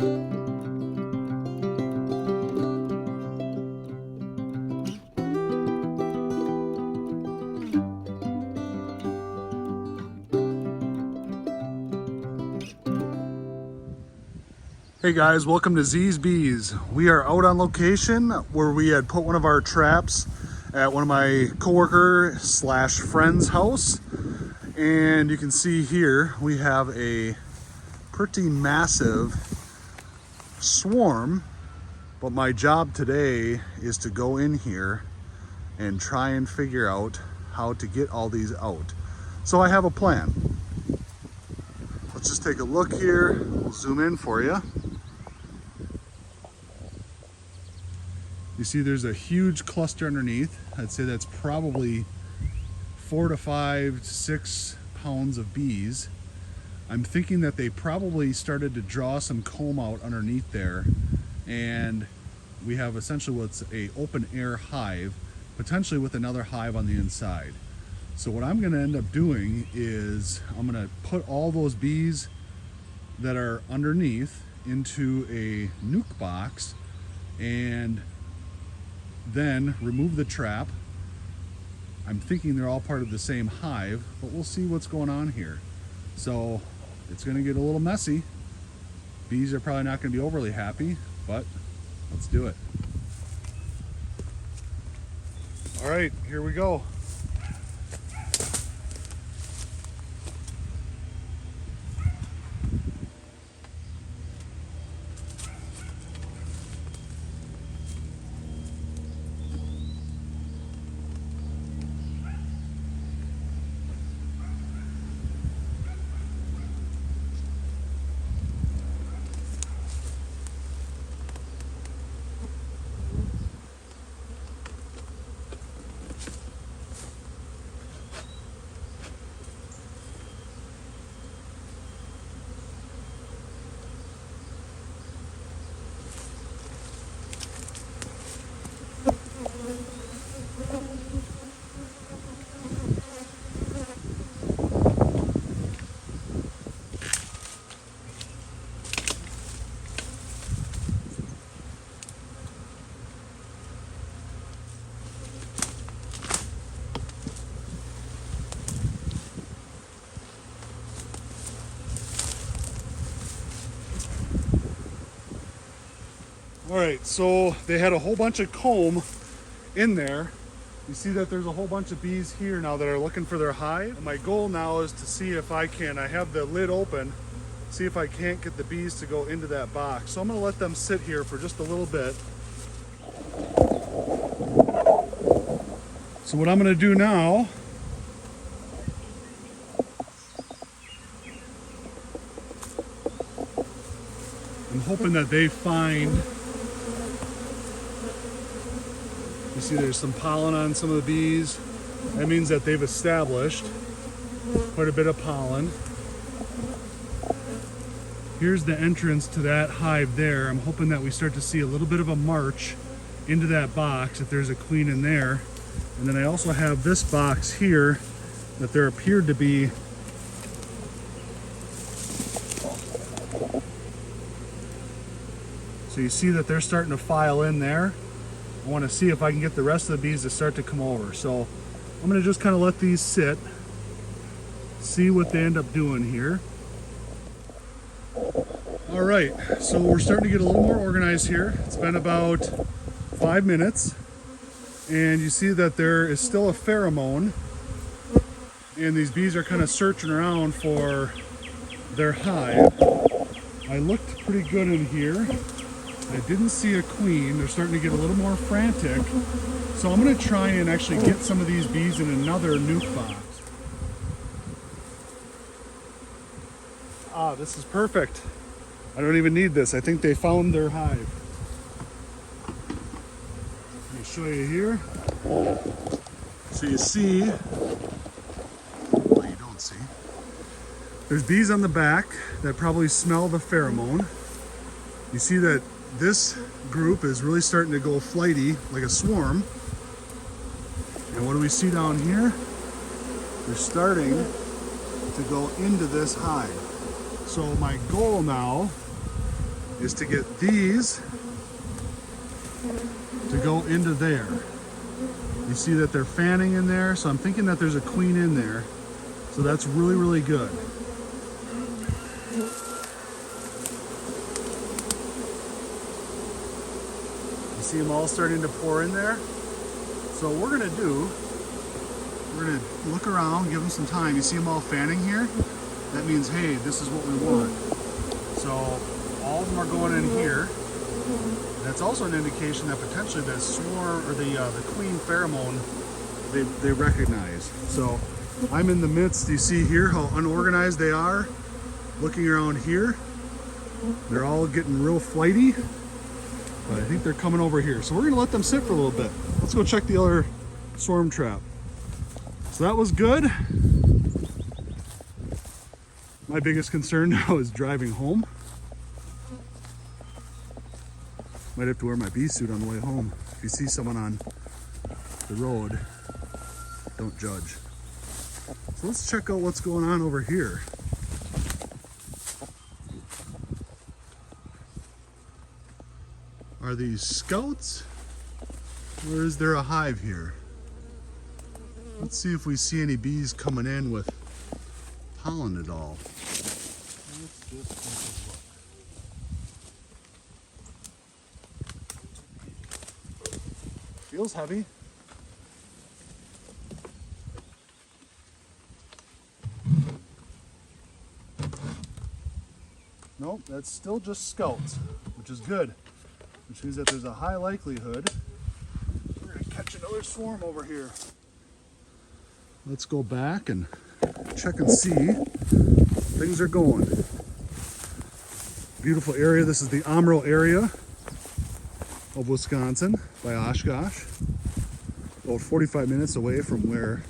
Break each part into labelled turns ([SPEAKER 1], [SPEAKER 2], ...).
[SPEAKER 1] Hey guys, welcome to Z's Bees. We are out on location where we had put one of our traps at one of my coworker slash friend's house. And you can see here we have a pretty massive swarm. But my job today is to go in here and try and figure out how to get all these out. So I have a plan. Let's just take a look here. We'll zoom in for you. You see there's a huge cluster underneath. I'd say that's probably 4 to 5 to 6 pounds of bees. I'm thinking that they probably started to draw some comb out underneath there, and we have essentially what's a open air hive, potentially with another hive on the inside. So what I'm going to end up doing is I'm going to put all those bees that are underneath into a nuke box and then remove the trap. I'm thinking they're all part of the same hive, but we'll see what's going on here. So it's going to get a little messy. Bees are probably not going to be overly happy, but let's do it. All right, here we go. All right, so they had a whole bunch of comb in there. You see that there's a whole bunch of bees here now that are looking for their hive. And my goal now is to see if I have the lid open, see if I can't get the bees to go into that box. So I'm gonna let them sit here for just a little bit. So what I'm gonna do now, I'm hoping that they find, you see there's some pollen on some of the bees. That means that they've established quite a bit of pollen. Here's the entrance to that hive there. I'm hoping that we start to see a little bit of a march into that box if there's a queen in there. And then I also have this box here that there appeared to be so you see that they're starting to file in there. I want to see if I can get the rest of the bees to start to come over. So I'm going to just kind of let these sit, see what they end up doing here. All right, so we're starting to get a little more organized here. It's been about 5 minutes, and you see that there is still a pheromone, and these bees are kind of searching around for their hive. I looked pretty good in here. I didn't see a queen. They're starting to get a little more frantic. So I'm going to try and actually get some of these bees in another nuke box. Ah, this is perfect. I don't even need this. I think they found their hive. Let me show you here. So you see, well, you don't see, there's bees on the back that probably smell the pheromone. You see that this group is really starting to go flighty like a swarm. And what do we see down here? They're starting to go into this hive. So my goal now is to get these to go into there. You see that they're fanning in there, so I'm thinking that there's a queen in there. So that's really, really good. You see them all starting to pour in there? So what we're gonna do, we're gonna look around, give them some time. You see them all fanning here? That means, hey, this is what we want. So all of them are going in here. That's also an indication that potentially the swarm or the queen pheromone they recognize. So I'm in the midst. You see here how unorganized they are. Looking around here, they're all getting real flighty. But I think they're coming over here. So we're gonna let them sit for a little bit. Let's go check the other swarm trap. So that was good. My biggest concern now is driving home. Might have to wear my bee suit on the way home. If you see someone on the road, don't judge. So let's check out what's going on over here. Are these scouts, or is there a hive here? Let's see if we see any bees coming in with pollen at all. Let's just take a look. Feels heavy. Nope, that's still just scouts, which is good. Which means that there's a high likelihood we're gonna catch another swarm over here. Let's go back and check and see things are going. Beautiful area. This is the Amro area of Wisconsin by Oshkosh. About 45 minutes away from where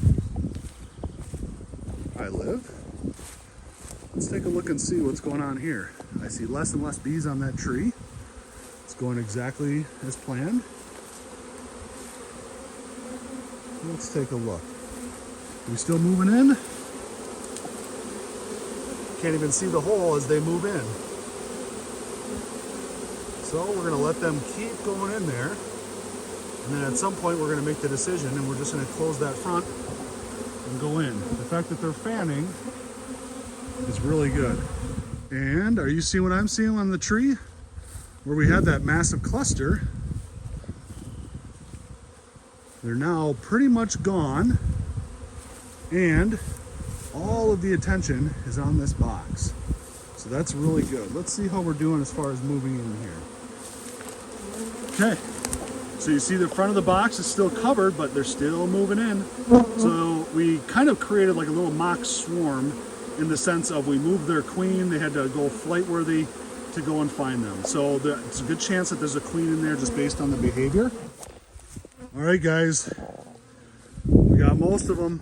[SPEAKER 1] I live. Let's take a look and see what's going on here. I see less and less bees on that tree. It's going exactly as planned. Let's take a look. Are we still moving in? Can't even see the hole as they move in. So we're gonna let them keep going in there. And then at some point we're gonna make the decision and we're just gonna close that front and go in. The fact that they're fanning is really good. And are you seeing what I'm seeing on the tree? Where we had that massive cluster, they're now pretty much gone, and all of the attention is on this box. So that's really good. Let's see how we're doing as far as moving in here. Okay, so you see the front of the box is still covered, but they're still moving in. So we kind of created like a little mock swarm in the sense of we moved their queen, they had to go flight worthy to go and find them. So it's a good chance that there's a queen in there just based on the behavior. All right, guys, we got most of them.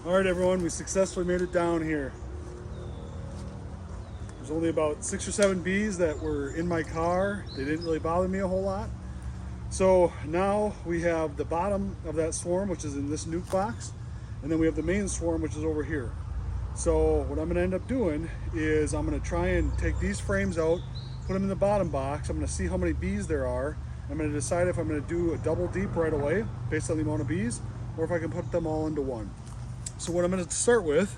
[SPEAKER 1] All right, everyone, we successfully made it down here. There's only about 6 or 7 bees that were in my car. They didn't really bother me a whole lot. So now we have the bottom of that swarm, which is in this nuke box, and then we have the main swarm, which is over here. So what I'm gonna end up doing is I'm gonna try and take these frames out, put them in the bottom box. I'm gonna see how many bees there are. I'm gonna decide if I'm gonna do a double deep right away based on the amount of bees, or if I can put them all into one. So what I'm gonna start with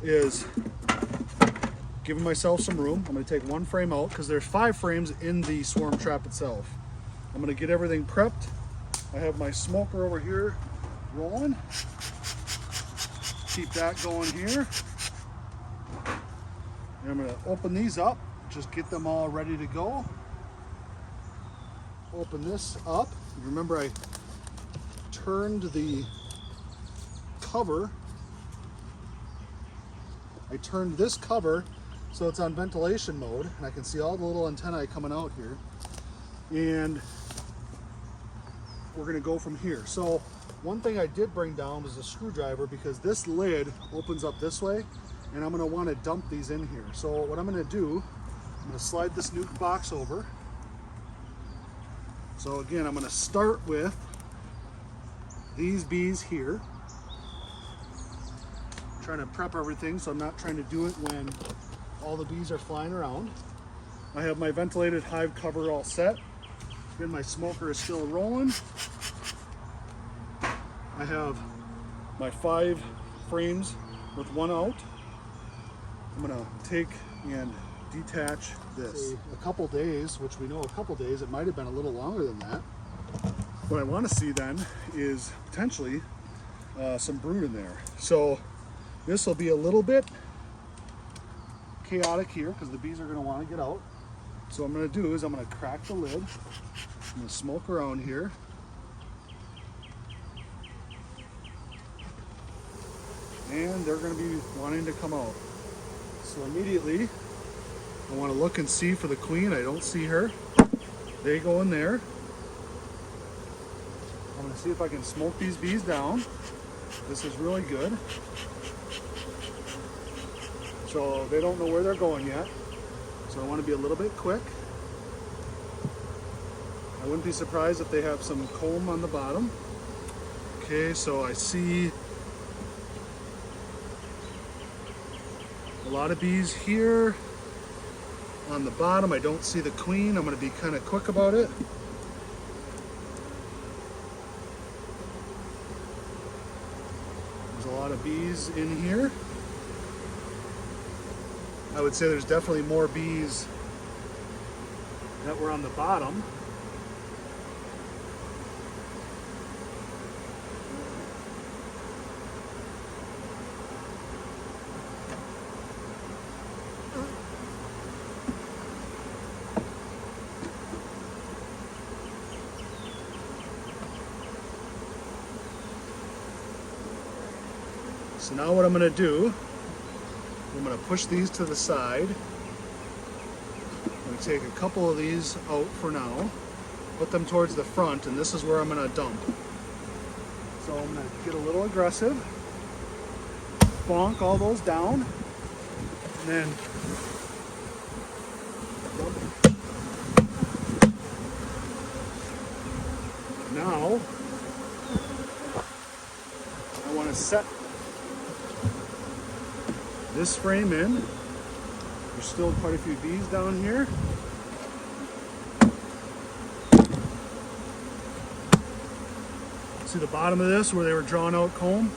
[SPEAKER 1] is giving myself some room. I'm gonna take one frame out because there's 5 frames in the swarm trap itself. I'm gonna get everything prepped. I have my smoker over here rolling. Keep that going here. And I'm gonna open these up, just get them all ready to go. Open this up. Remember I turned the cover. I turned this cover so it's on ventilation mode and I can see all the little antennae coming out here. And we're gonna go from here. So one thing I did bring down was a screwdriver because this lid opens up this way and I'm gonna wanna dump these in here. So what I'm gonna do, I'm gonna slide this nuke box over. So again, I'm gonna start with these bees here. I'm trying to prep everything so I'm not trying to do it when all the bees are flying around. I have my ventilated hive cover all set. Again, my smoker is still rolling. I have my 5 frames with 1 out. I'm gonna take and detach this. A couple days, which we know a couple days, it might have been a little longer than that. What I want to see then is potentially some brood in there. So this will be a little bit chaotic here because the bees are going to want to get out. So what I'm going to do is I'm going to crack the lid. I'm going to smoke around here. And they're going to be wanting to come out. So immediately I want to look and see for the queen. I don't see her. They go in there. I'm going to see if I can smoke these bees down. This is really good. So they don't know where they're going yet. So I want to be a little bit quick. I wouldn't be surprised if they have some comb on the bottom. Okay, so I see a lot of bees here. On the bottom, I don't see the queen. I'm going to be kind of quick about it. There's a lot of bees in here. I would say there's definitely more bees that were on the bottom. So now what I'm going to do, I'm going to push these to the side. I'm going to take a couple of these out for now, put them towards the front, and this is where I'm going to dump. So I'm going to get a little aggressive, bonk all those down, and then dump. Now I want to set this frame in. There's still quite a few bees down here. See the bottom of this where they were drawing out comb?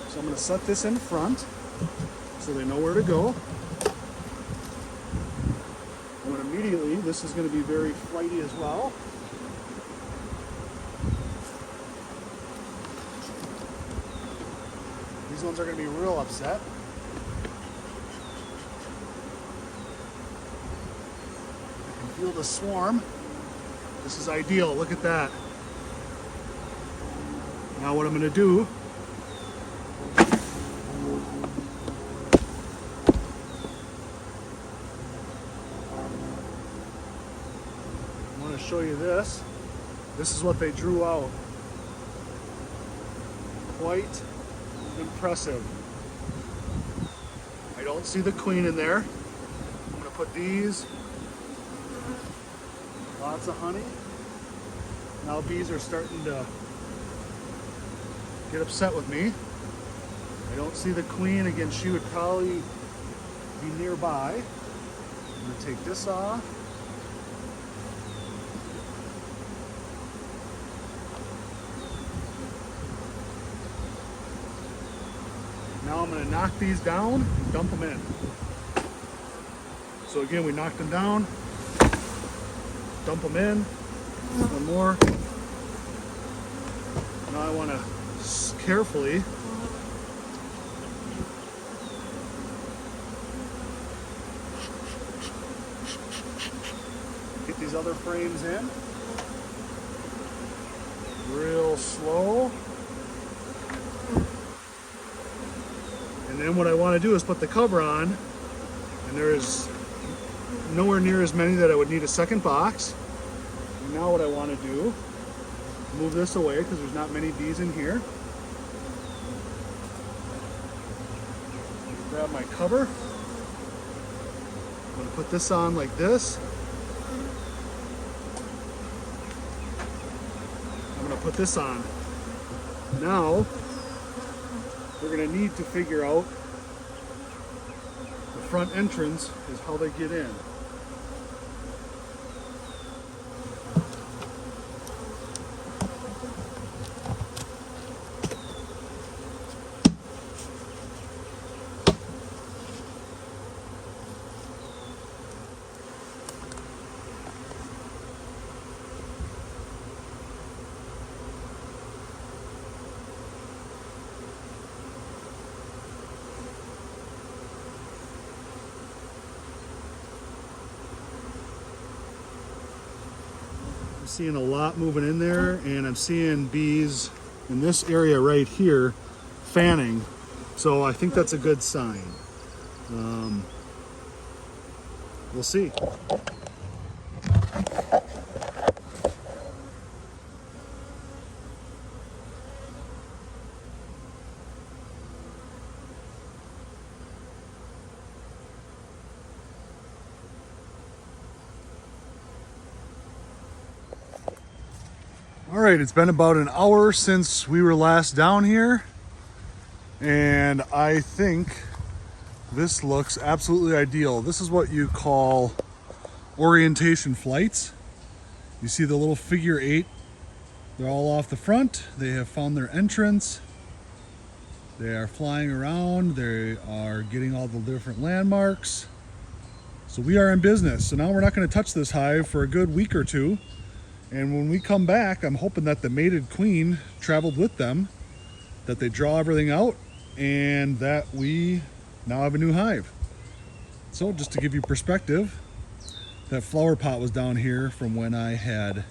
[SPEAKER 1] So I'm going to set this in front so they know where to go. And immediately, this is going to be very flighty as well. These ones are going to be real upset. I can feel the swarm. This is ideal. Look at that. Now what I'm going to do, I want to show you this. This is what they drew out. Quite impressive. I don't see the queen in there. I'm going to put these. Lots of honey. Now bees are starting to get upset with me. I don't see the queen. Again, she would probably be nearby. I'm going to take this off. Now I'm going to knock these down and dump them in. So again, we knocked them down, dump them in, one more. Now I want to carefully get these other frames in. Real slow. And then what I want to do is put the cover on, and there is nowhere near as many that I would need a second box. And now what I want to do, move this away because there's not many bees in here. Grab my cover. I'm going to put this on like this. I'm going to put this on. Now, we're going to need to figure out the front entrance is how they get in. I'm seeing a lot moving in there, and I'm seeing bees in this area right here fanning, so I think that's a good sign. We'll see. All right, it's been about an hour since we were last down here, and I think this looks absolutely ideal. This is what you call orientation flights. You see the little figure 8, they're all off the front. They have found their entrance. They are flying around. They are getting all the different landmarks. So we are in business. So now we're not going to touch this hive for a good week or two. And when we come back, I'm hoping that the mated queen traveled with them, that they draw everything out, and that we now have a new hive. So just to give you perspective, that flower pot was down here from when I had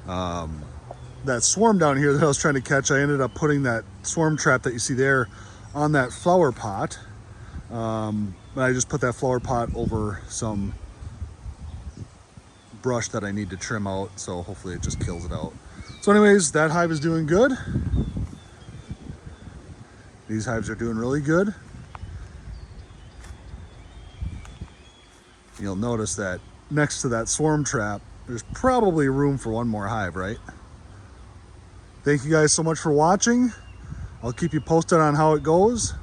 [SPEAKER 1] that swarm down here that I was trying to catch. I ended up putting that swarm trap that you see there on that flower pot. But I just put that flower pot over some brush that I need to trim out, so hopefully it just kills it out. So anyways, that hive is doing good. These hives are doing really good. You'll notice that next to that swarm trap, there's probably room for one more hive, right? Thank you guys so much for watching. I'll keep you posted on how it goes.